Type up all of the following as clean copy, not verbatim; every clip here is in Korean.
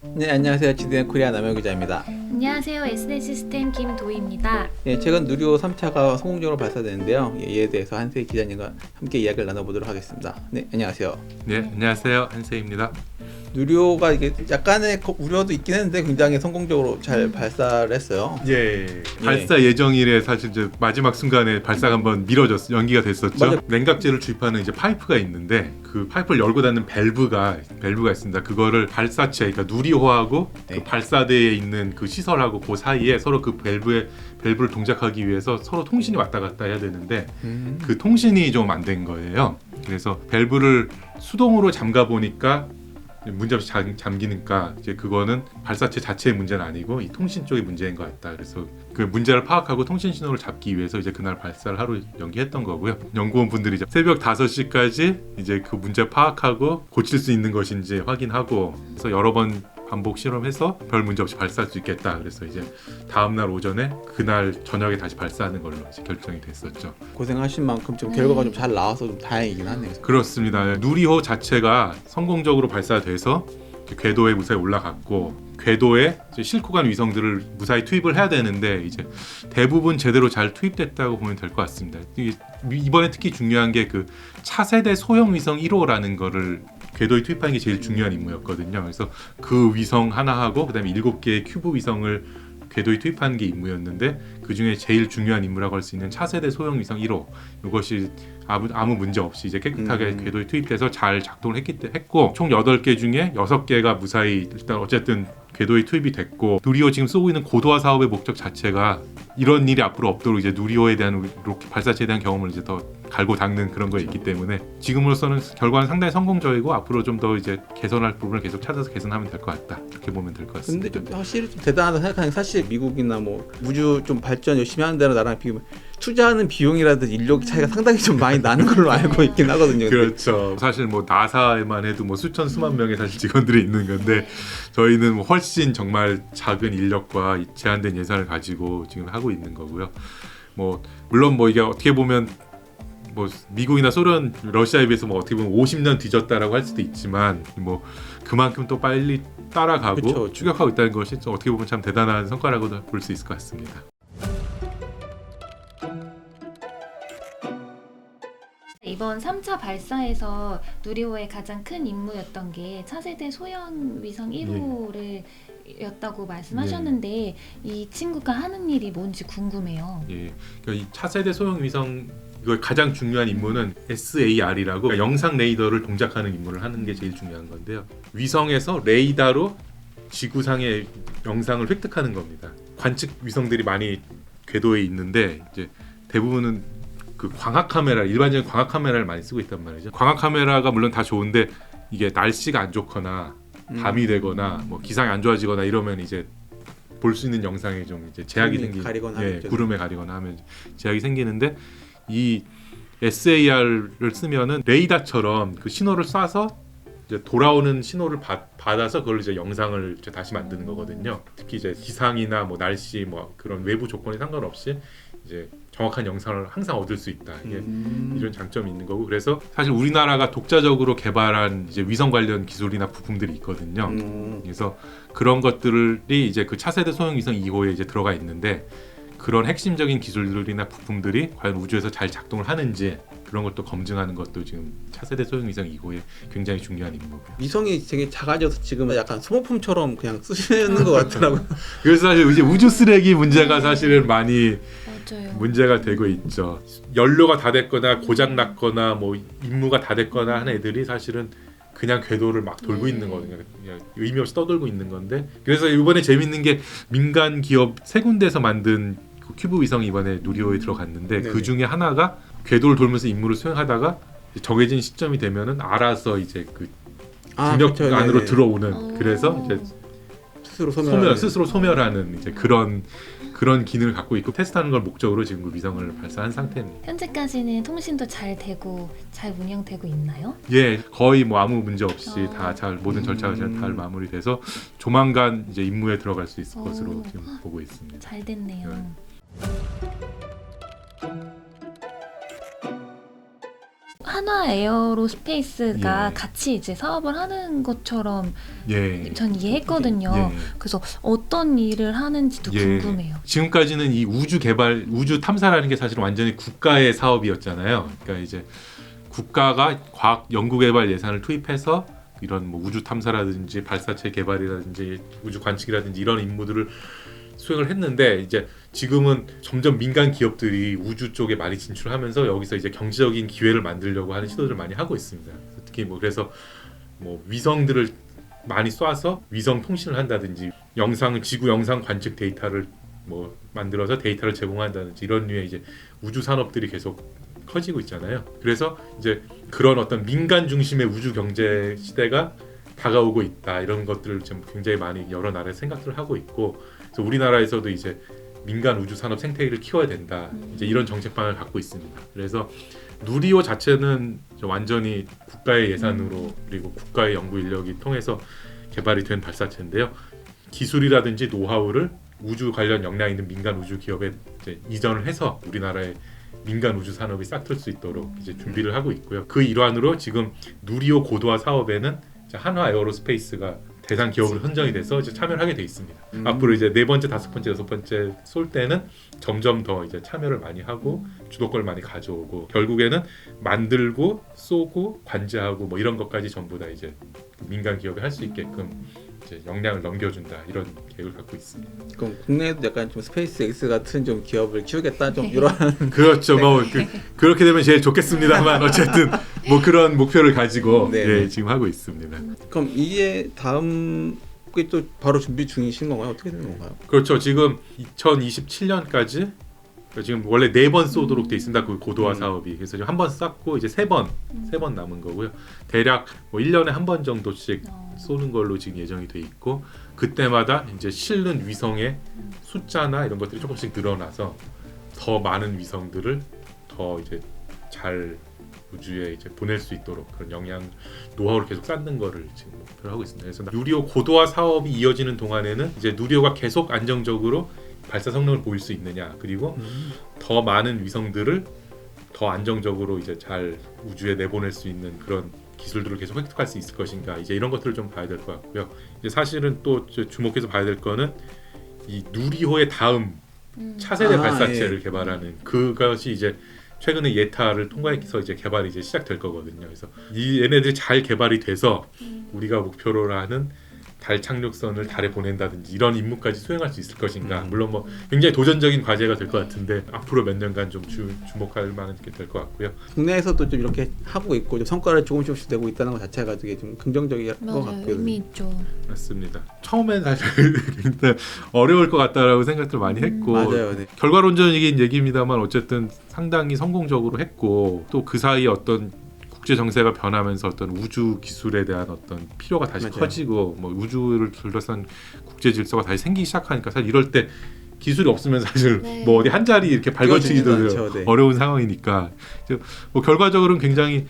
네, 안녕하세요. GDN 코리아 남영 기자입니다. 안녕하세요. SD 시스템 김도희입니다. 예, 최근 누리호 3차가 성공적으로 발사되는데요. 예, 이에 대해서 한세 기자님과 함께 이야기를 나눠보도록 하겠습니다. 네, 안녕하세요. 네, 안녕하세요. 한세입니다. 누리호가 이게 약간의 우려도 있긴 했는데 굉장히 성공적으로 잘 발사를 했어요. 예, 발사 예정일에 사실 이제 마지막 순간에 발사가 한번 미뤄졌어, 연기가 됐었죠. 맞아. 냉각제를 주입하는 이제 파이프가 있는데 그 파이프를 열고 닫는 밸브가 있습니다. 그거를 발사체, 그러니까 누리호하고 네. 그 발사대에 있는 그 시설하고 그 사이에 서로 그 밸브를 동작하기 위해서 서로 통신이 왔다 갔다 해야 되는데 그 통신이 좀 안 된 거예요. 그래서 밸브를 수동으로 잠가 보니까 문제없이 잠기니까 이제 그거는 발사체 자체의 문제는 아니고 이 통신 쪽의 문제인 것 같다. 그래서 그 문제를 파악하고 통신 신호를 잡기 위해서 이제 그날 발사를 하루 연기했던 거고요. 연구원 분들이 이제 새벽 5시까지 이제 그 문제 파악하고 고칠 수 있는 것인지 확인하고 그래서 여러 번 반복 실험해서 별 문제 없이 발사할 수 있겠다. 그래서 이제 다음 날 오전에 그날 저녁에 다시 발사하는 걸로 이제 결정이 됐었죠. 고생하신 만큼 좀 결과가 좀 잘 나와서 좀 다행이긴 하네요. 그렇습니다. 누리호 자체가 성공적으로 발사돼서 궤도에 무사히 올라갔고 궤도에 싣고 간 위성들을 무사히 투입을 해야 되는데 이제 대부분 제대로 잘 투입됐다고 보면 될 것 같습니다. 이번에 특히 중요한 게 그 차세대 소형 위성 1호라는 거를 궤도에 투입하는 게 제일 중요한 임무였거든요. 그래서 그 위성 하나하고 그다음에 7개의 큐브 위성을 궤도에 투입하는 게 임무였는데 그 중에 제일 중요한 임무라고 할 수 있는 차세대 소형 위성 1호 이것이 아무 문제 없이 이제 깨끗하게 궤도에 투입돼서 잘 작동을 했고 총 8개 중에 6개가 무사히 일단 어쨌든 궤도에 투입이 됐고 누리호 지금 쏘고 있는 고도화 사업의 목적 자체가 이런 일이 앞으로 없도록 이제 누리호에 대한 로켓 발사체에 대한 경험을 이제 더 갈고 닦는 그런 거 있기 때문에 지금으로서는 결과는 상당히 성공적이고 앞으로 좀 더 이제 개선할 부분을 계속 찾아서 개선하면 될 것 같다 이렇게 보면 될 것 같습니다. 근데 좀 확실히 좀 대단하다 생각하는 게 사실 미국이나 뭐 우주 좀 발전 열심히 하는 데랑 나랑 비교하면 투자하는 비용이라든지 인력 차이가 상당히 좀 많이 나는 걸로 알고 있긴 하거든요. 그렇죠. 사실 뭐 나사에만 해도 뭐 수천 수만 명의 사실 직원들이 있는 건데 저희는 뭐 훨씬 정말 작은 인력과 제한된 예산을 가지고 지금 하고 있는 거고요. 뭐 물론 뭐 이게 어떻게 보면 뭐 미국이나 소련, 러시아에 비해서 뭐 어떻게 보면 50년 뒤졌다라고 할 수도 있지만 뭐 그만큼 또 빨리 따라가고 그쵸. 추격하고 있다는 것이 어떻게 보면 참 대단한 성과라고도 볼 수 있을 것 같습니다. 이번 3차 발사에서 누리호의 가장 큰 임무였던 게 차세대 소형 위성 1호를 였다고 말씀하셨는데 이 친구가 하는 일이 뭔지 궁금해요. 예, 그러니까 이 차세대 소형 위성 이걸 가장 중요한 임무는 SAR이라고 그러니까 영상 레이더를 동작하는 임무를 하는 게 제일 중요한 건데요. 위성에서 레이더로 지구상의 영상을 획득하는 겁니다. 관측 위성들이 많이 궤도에 있는데 이제 대부분은 그 광학 카메라, 일반적인 광학 카메라를 많이 쓰고 있단 말이죠. 광학 카메라가 물론 다 좋은데 이게 날씨가 안 좋거나 밤이 되거나 뭐 기상이 안 좋아지거나 이러면 이제 볼 수 있는 영상에 좀 이제 제약이 구름에 가리거나 하면 제약이 생기는데 이 SAR을 쓰면은 레이더처럼 그 신호를 쏴서 이제 돌아오는 신호를 받아서 그걸 이제 영상을 이제 다시 만드는 거거든요. 특히 이제 기상이나 뭐 날씨 뭐 그런 외부 조건에 상관없이 이제 정확한 영상을 항상 얻을 수 있다. 이게 이런 장점이 있는 거고 그래서 사실 우리나라가 독자적으로 개발한 이제 위성 관련 기술이나 부품들이 있거든요. 그래서 그런 것들이 이제 그 차세대 소형 위성 2호에 이제 들어가 있는데 그런 핵심적인 기술들이나 부품들이 과연 우주에서 잘 작동을 하는지 그런 것도 검증하는 것도 지금 차세대 소형 위성 2호의 굉장히 중요한 임무고요. 위성이 되게 작아져서 지금 약간 소모품처럼 그냥 쓰시는 것 같더라고요. 그래서 사실 이제 우주 쓰레기 문제가 사실은 많이 맞아요. 문제가 되고 있죠. 연료가 다 됐거나 고장 났거나 뭐 임무가 다 됐거나 하는 애들이 사실은 그냥 궤도를 막 돌고 있는 거거든요. 그냥 의미 없이 떠돌고 있는 건데 그래서 이번에 재밌는 게 민간 기업 3군데에서 만든 그 큐브 위성이 이번에 누리호에 들어갔는데 네네. 그 중에 하나가 궤도를 돌면서 임무를 수행하다가 정해진 시점이 되면은 알아서 이제 그 중력 그렇죠. 안으로 네네. 들어오는 그래서 이제 스스로 소멸하는 이제 그런 기능을 갖고 있고 테스트하는 걸 목적으로 지금 그 위성을 발사한 상태입니다. 현재까지는 통신도 잘 되고 잘 운영되고 있나요? 예, 거의 뭐 아무 문제 없이 다 잘 모든 절차가 잘 마무리돼서 조만간 이제 임무에 들어갈 수 있을 것으로 지금 보고 있습니다. 잘 됐네요. 네. 한화 에어로스페이스가 예. 같이 이제 사업을 하는 것처럼 예. 전 이해했거든요. 예. 그래서 어떤 일을 하는지도 예. 궁금해요. 지금까지는 이 우주 개발, 우주 탐사라는 게 사실 완전히 국가의 사업이었잖아요. 그러니까 이제 국가가 과학 연구 개발 예산을 투입해서 이런 뭐 우주 탐사라든지 발사체 개발이라든지 우주 관측이라든지 이런 임무들을 수행을 했는데 이제 지금은 점점 민간 기업들이 우주 쪽에 많이 진출하면서 여기서 이제 경제적인 기회를 만들려고 하는 시도들을 많이 하고 있습니다. 특히 뭐 그래서 뭐 위성들을 많이 쏴서 위성 통신을 한다든지 지구 영상 관측 데이터를 뭐 만들어서 데이터를 제공한다든지 이런 류의 이제 우주 산업들이 계속 커지고 있잖아요. 그래서 이제 그런 어떤 민간 중심의 우주 경제 시대가 다가오고 있다. 이런 것들을 좀 굉장히 많이 여러 나라에 생각들을 하고 있고, 그래서 우리나라에서도 이제 민간 우주 산업 생태계를 키워야 된다. 이제 이런 정책 방향을 갖고 있습니다. 그래서 누리호 자체는 완전히 국가의 예산으로 그리고 국가의 연구 인력이 통해서 개발이 된 발사체인데요. 기술이라든지 노하우를 우주 관련 역량 있는 민간 우주 기업에 이제 이전을 해서 우리나라의 민간 우주 산업이 싹틀 수 있도록 이제 준비를 하고 있고요. 그 일환으로 지금 누리호 고도화 사업에는 이제 한화 에어로스페이스가 대상 기업으로 선정이 돼서 이제 참여를 하게 돼 있습니다. 앞으로 이제 4번째, 5번째, 6번째 쏠 때는 점점 더 이제 참여를 많이 하고 주도권을 많기 가져오고 결국에는 만들고 쏘고 관제하고 뭐 이런 것까지 전부 다 이제 민간 기업이 할 수 있게끔 이제 역량을 넘겨준다 이런 계획을 갖고 있습니다. 그럼 국내에도 약간 좀 스페이스 X 같은 좀 기업을 키우겠다 좀 이런 그렇죠. 뭐 그렇게 되면 제일 좋겠습니다만 어쨌든 뭐 그런 목표를 가지고 예, 지금 하고 있습니다. 그럼 이게 다음 게 또 바로 준비 중이신 건가요? 어떻게 되는 건가요? 그렇죠. 지금 2027년까지 지금 원래 4번 쏘도록 돼 있습니다. 그 고도화 사업이. 그래서 지금 한 번 쐈고 이제 3번 남은 거고요. 대략 뭐 1년에 한 번 정도씩 쏘는 걸로 지금 예정이 돼 있고 그때마다 이제 실는 위성의 숫자나 이런 것들이 조금씩 늘어나서 더 많은 위성들을 더 이제 잘 우주에 이제 보낼 수 있도록 그런 역량 노하우를 계속 쌓는 거를 지금 목표로 하고 있습니다. 그래서 누리호 고도화 사업이 이어지는 동안에는 이제 누리호가 계속 안정적으로 발사 성능을 보일 수 있느냐, 그리고 더 많은 위성들을 더 안정적으로 이제 잘 우주에 내보낼 수 있는 그런 기술들을 계속 획득할 수 있을 것인가, 이제 이런 것들을 좀 봐야 될 것 같고요. 이제 사실은 또 주목해서 봐야 될 거는 이 누리호의 다음 차세대 발사체를 개발하는 그것이 이제 최근에 예타를 통과해서 이제 개발이 이제 시작될 거거든요. 그래서 이 얘네들이 잘 개발이 돼서 우리가 목표로 하는 달 착륙선을 달에 보낸다든지 이런 임무까지 수행할 수 있을 것인가. 물론 뭐 굉장히 도전적인 과제가 될 것 같은데 앞으로 몇 년간 좀 주목할 만한 게 될 것 같고요. 국내에서도 좀 이렇게 하고 있고 좀 성과를 조금씩 내고 있다는 것 자체가 되게 좀 긍정적인 것 같고요. 의미 있죠. 맞습니다. 처음엔 사실 굉장히 어려울 것 같다라고 생각들 많이 했고 맞아요. 네. 결과론적인 얘기입니다만 어쨌든 상당히 성공적으로 했고 또 그 사이에 어떤 국제 정세가 변하면서 어떤 우주 기술에 대한 어떤 필요가 다시 맞아요. 커지고 뭐 우주를 둘러싼 국제 질서가 다시 생기기 시작하니까 사실 이럴 때 기술이 없으면 사실 네. 뭐 어디 한 자리 이렇게 발걸치기도 않죠, 네. 어려운 상황이니까 뭐 결과적으로는 굉장히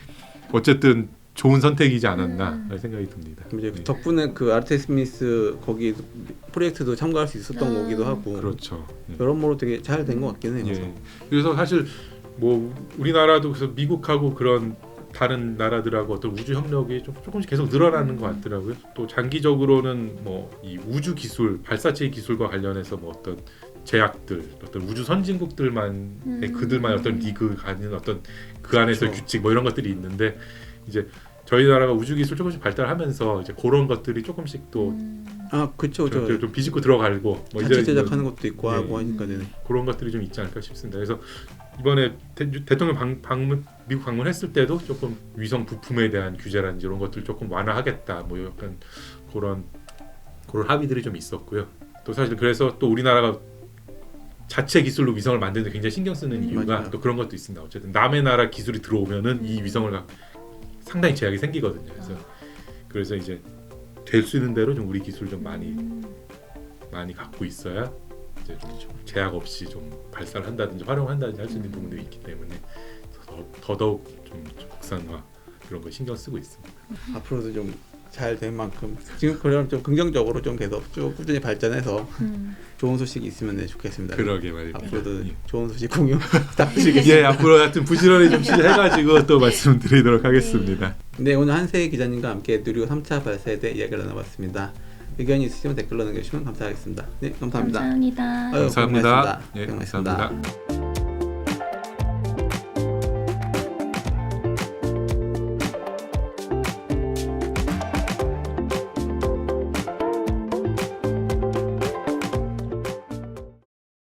어쨌든 좋은 선택이지 않았나 생각이 듭니다. 이제 네. 덕분에 그 아르테미스 거기 프로젝트도 참가할 수 있었던 거기도 하고 그렇죠. 여러모로 되게 잘 된 것 같긴 해요. 예. 그래서 사실 뭐 우리나라도 그래서 미국하고 그런 다른 나라들하고 어떤 우주 협력이 조금씩 계속 늘어나는 것 같더라고요. 또 장기적으로는 뭐 이 우주 기술, 발사체 기술과 관련해서 뭐 어떤 제약들, 어떤 우주 선진국들만의 그들만의 어떤 리그 가는 어떤 그 안에서 그렇죠. 규칙 뭐 이런 것들이 있는데 이제 저희 나라가 우주 기술 조금씩 발달하면서 이제 그런 것들이 조금씩 또 그렇죠. 좀 비집고 들어가고 뭐 자체 제작하는 것도 있고 네. 하고 하니까 네. 그런 것들이 좀 있지 않을까 싶습니다. 그래서 이번에 대통령 미국 방문했을 때도 조금 위성 부품에 대한 규제라든지 이런 것들 조금 완화하겠다. 뭐 약간 그런 합의들이 좀 있었고요. 또 사실 그래서 또 우리나라가 자체 기술로 위성을 만드는 데 굉장히 신경 쓰는 이유가 맞아요. 또 그런 것도 있습니다. 어쨌든 남의 나라 기술이 들어오면은 이 위성을 상당히 제약이 생기거든요. 그래서 이제 될 수 있는 대로 좀 우리 기술 좀 많이 갖고 있어야 이제 좀 제약 없이 좀 발사를 한다든지 활용한다든지 할 수 있는 부분들이 있기 때문에 더더욱 좀 국산화 그런 거 신경 쓰고 있습니다. 앞으로도 좀 잘 된 만큼 지금 그럼 좀 긍정적으로 좀 계속 쭉 꾸준히 발전해서 좋은 소식이 있으면 좋겠습니다. 그러게 말입니다. 앞으로도 예. 좋은 소식 공유 부탁드리겠습니다. 예, 앞으로 하여튼 부지런히 좀 취재해가지고 또 말씀드리도록 하겠습니다. 네, 오늘 한세희 기자님과 함께 누리호 3차 발사에 대해 이야기를 나눠봤습니다. 의견이 있으시면 댓글로 남겨주시면 감사하겠습니다. 네, 감사합니다. 감사합니다. 아유, 감사합니다. 고생하셨습니다. 예, 고생하셨습니다. 감사합니다.